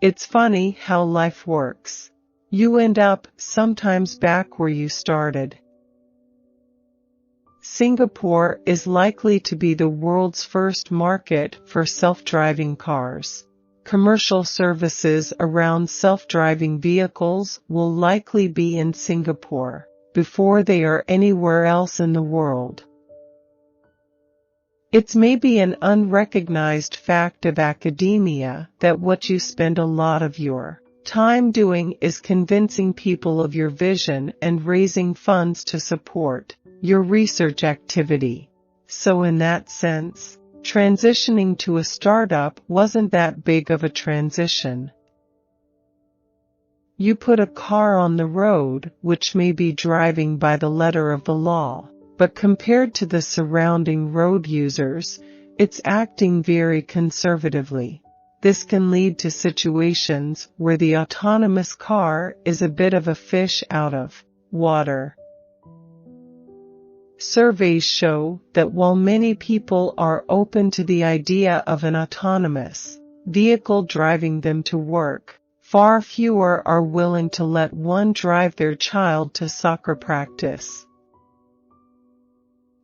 It's funny how life works. You end up sometimes back where you started. Singapore is likely to be the world's first market for self-driving cars. Commercial services around self-driving vehicles will likely be in Singapore before they are anywhere else in the world. It's maybe an unrecognized fact of academia that what you spend a lot of your time doing is convincing people of your vision and raising funds to support your research activity. So in that sense, transitioning to a startup wasn't that big of a transition. You put a car on the road, which may be driving by the letter of the law, but compared to the surrounding road users, it's acting very conservatively. This can lead to situations where the autonomous car is a bit of a fish out of water. Surveys show that while many people are open to the idea of an autonomous vehicle driving them to work, far fewer are willing to let one drive their child to soccer practice.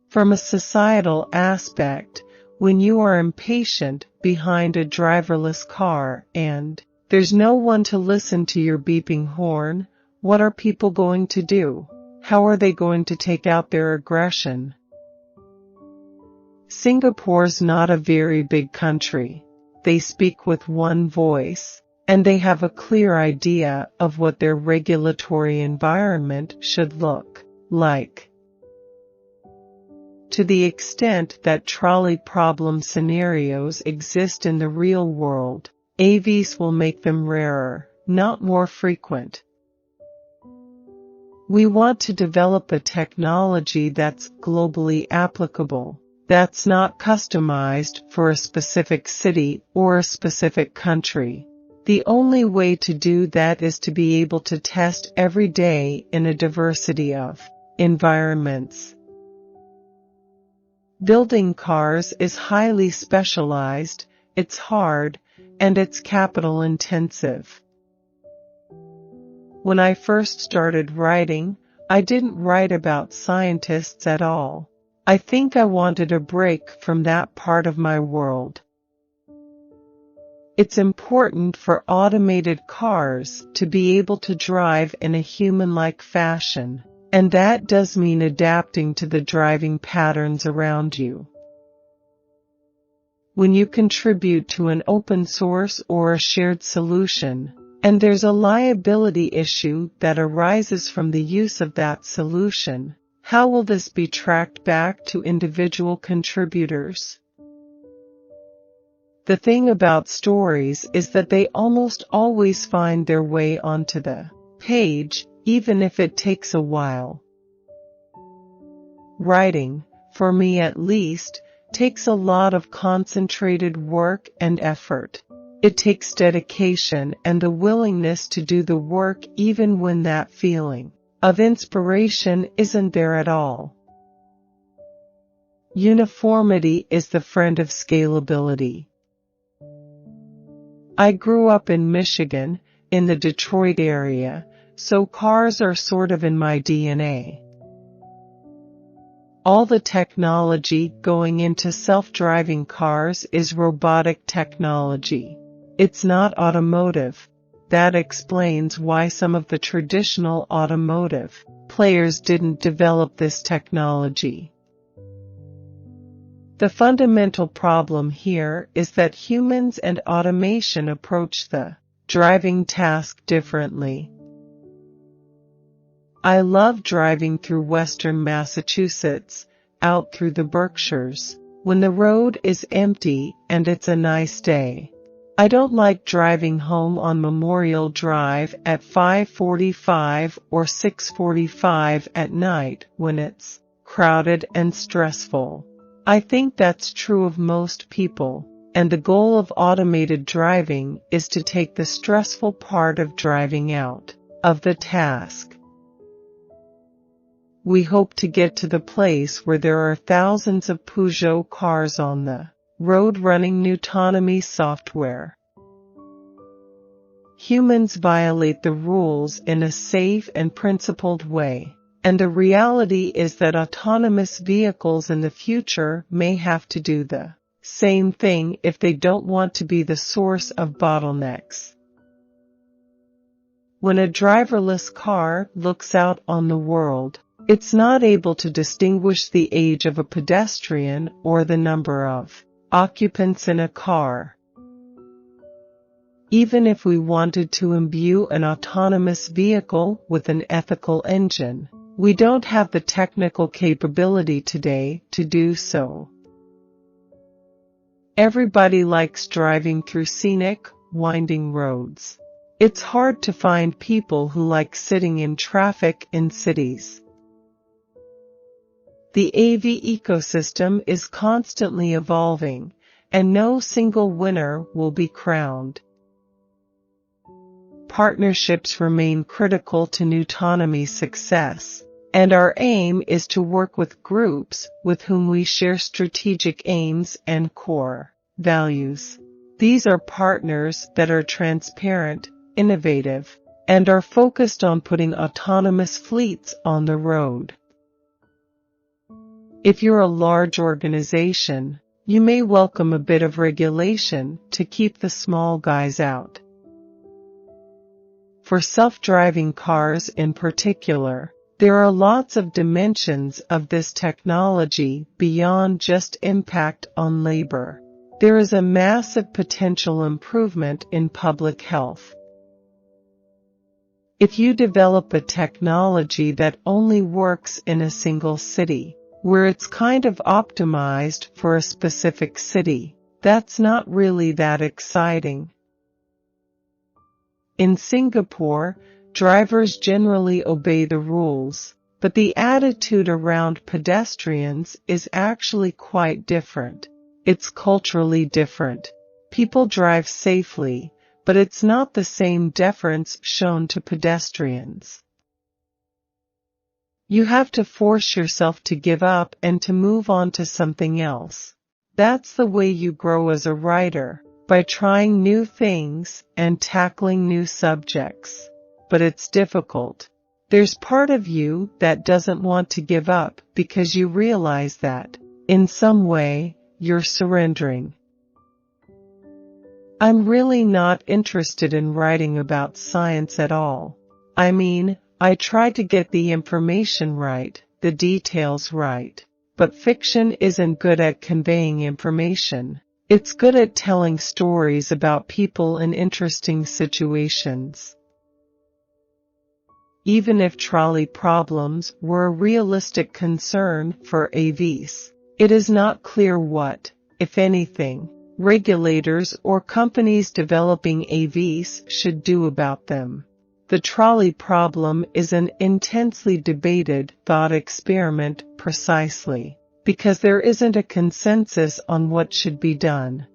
From a societal aspect, when you are impatient behind a driverless car and there's no one to listen to your beeping horn, what are people going to do? How are they going to take out their aggression? Singapore's not a very big country. They speak with one voice, and they have a clear idea of what their regulatory environment should look like. To the extent that trolley problem scenarios exist in the real world, AVs will make them rarer, not more frequent. We want to develop a technology that's globally applicable, that's not customized for a specific city or a specific country. The only way to do that is to be able to test every day in a diversity of environments. Building cars is highly specialized, it's hard, and it's capital intensive. When I first started writing, I didn't write about scientists at all. I think I wanted a break from that part of my world. It's important for automated cars to be able to drive in a human-like fashion, and that does mean adapting to the driving patterns around you. When you contribute to an open source or a shared solution, and there's a liability issue that arises from the use of that solution, how will this be tracked back to individual contributors? The thing about stories is that they almost always find their way onto the page, even if it takes a while. Writing, for me at least, takes a lot of concentrated work and effort. It takes dedication and the willingness to do the work even when that feeling of inspiration isn't there at all. Uniformity is the friend of scalability. I grew up in Michigan, in the Detroit area, so cars are sort of in my DNA. All the technology going into self-driving cars is robotic technology. It's not automotive. That explains why some of the traditional automotive players didn't develop this technology. The fundamental problem here is that humans and automation approach the driving task differently. I love driving through western Massachusetts, out through the Berkshires, when the road is empty and it's a nice day. I don't like driving home on Memorial Drive at 5:45 or 6:45 at night when it's crowded and stressful. I think that's true of most people, and the goal of automated driving is to take the stressful part of driving out of the task. We hope to get to the place where there are thousands of Peugeot cars on the road running autonomy software. Humans violate the rules in a safe and principled way, and the reality is that autonomous vehicles in the future may have to do the same thing if they don't want to be the source of bottlenecks. When a driverless car looks out on the world, it's not able to distinguish the age of a pedestrian or the number of occupants in a car. Even if we wanted to imbue an autonomous vehicle with an ethical engine, we don't have the technical capability today to do so. Everybody likes driving through scenic, winding roads. It's hard to find people who like sitting in traffic in cities. The AV ecosystem is constantly evolving, and no single winner will be crowned. Partnerships remain critical to Newtonomy's success, and our aim is to work with groups with whom we share strategic aims and core values. These are partners that are transparent, innovative, and are focused on putting autonomous fleets on the road. If you're a large organization, you may welcome a bit of regulation to keep the small guys out. For self-driving cars in particular, there are lots of dimensions of this technology beyond just impact on labor. There is a massive potential improvement in public health. If you develop a technology that only works in a single city, where it's kind of optimized for a specific city, that's not really that exciting. In Singapore, drivers generally obey the rules, but the attitude around pedestrians is actually quite different. It's culturally different. People drive safely, but it's not the same deference shown to pedestrians. You have to force yourself to give up and to move on to something else. That's the way you grow as a writer, by trying new things and tackling new subjects. But it's difficult. There's part of you that doesn't want to give up because you realize that, in some way, you're surrendering. I'm really not interested in writing about science at all. I mean, I try to get the information right, the details right. But fiction isn't good at conveying information. It's good at telling stories about people in interesting situations. Even if trolley problems were a realistic concern for AVs, it is not clear what, if anything, regulators or companies developing AVs should do about them. The trolley problem is an intensely debated thought experiment precisely because there isn't a consensus on what should be done.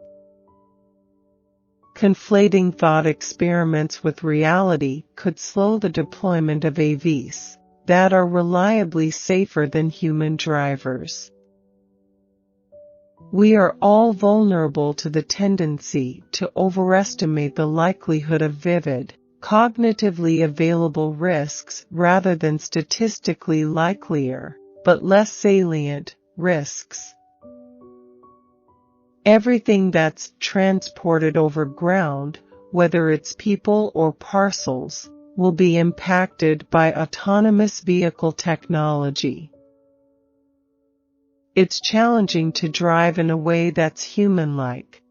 Conflating thought experiments with reality could slow the deployment of AVs that are reliably safer than human drivers. We are all vulnerable to the tendency to overestimate the likelihood of vivid, cognitively available risks rather than statistically likelier, but less salient, risks. Everything that's transported over ground, whether it's people or parcels, will be impacted by autonomous vehicle technology. It's challenging to drive in a way that's human-like.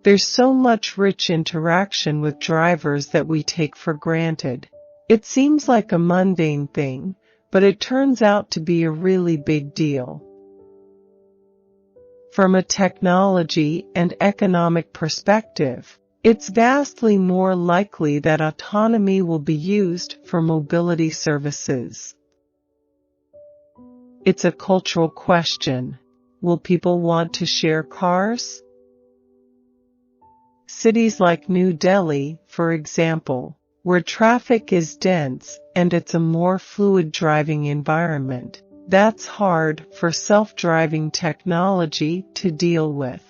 There's so much rich interaction with drivers that we take for granted. It seems like a mundane thing, but it turns out to be a really big deal. From a technology and economic perspective, it's vastly more likely that autonomy will be used for mobility services. It's a cultural question. Will people want to share cars? Cities like New Delhi, for example, where traffic is dense and it's a more fluid driving environment, that's hard for self-driving technology to deal with.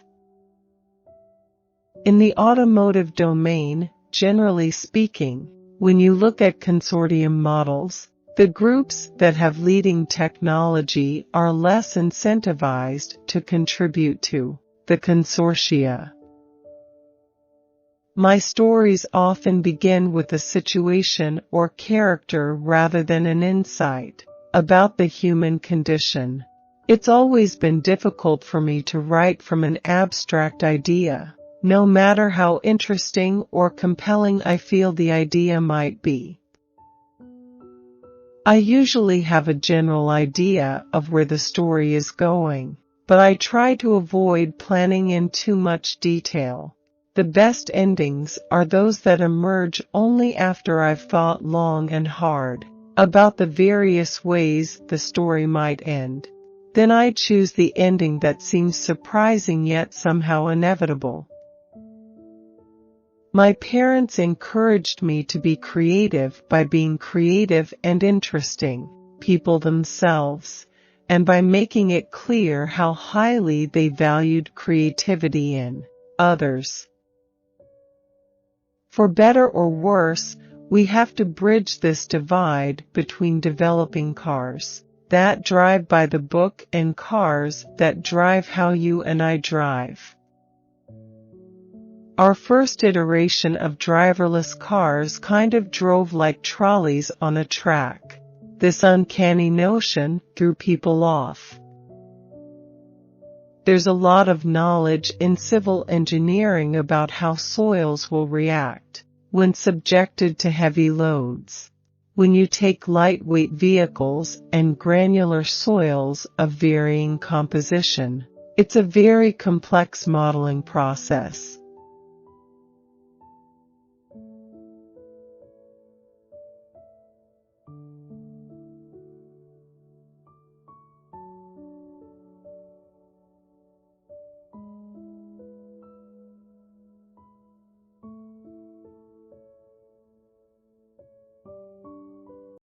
In the automotive domain, generally speaking, when you look at consortium models, the groups that have leading technology are less incentivized to contribute to the consortia. My stories often begin with a situation or character rather than an insight about the human condition. It's always been difficult for me to write from an abstract idea, no matter how interesting or compelling I feel the idea might be. I usually have a general idea of where the story is going, but I try to avoid planning in too much detail. The best endings are those that emerge only after I've thought long and hard about the various ways the story might end. Then I choose the ending that seems surprising yet somehow inevitable. My parents encouraged me to be creative by being creative and interesting people themselves, and by making it clear how highly they valued creativity in others. For better or worse, we have to bridge this divide between developing cars that drive by the book and cars that drive how you and I drive. Our first iteration of driverless cars kind of drove like trolleys on a track. This uncanny notion threw people off. There's a lot of knowledge in civil engineering about how soils will react when subjected to heavy loads. When you take lightweight vehicles and granular soils of varying composition, it's a very complex modeling process.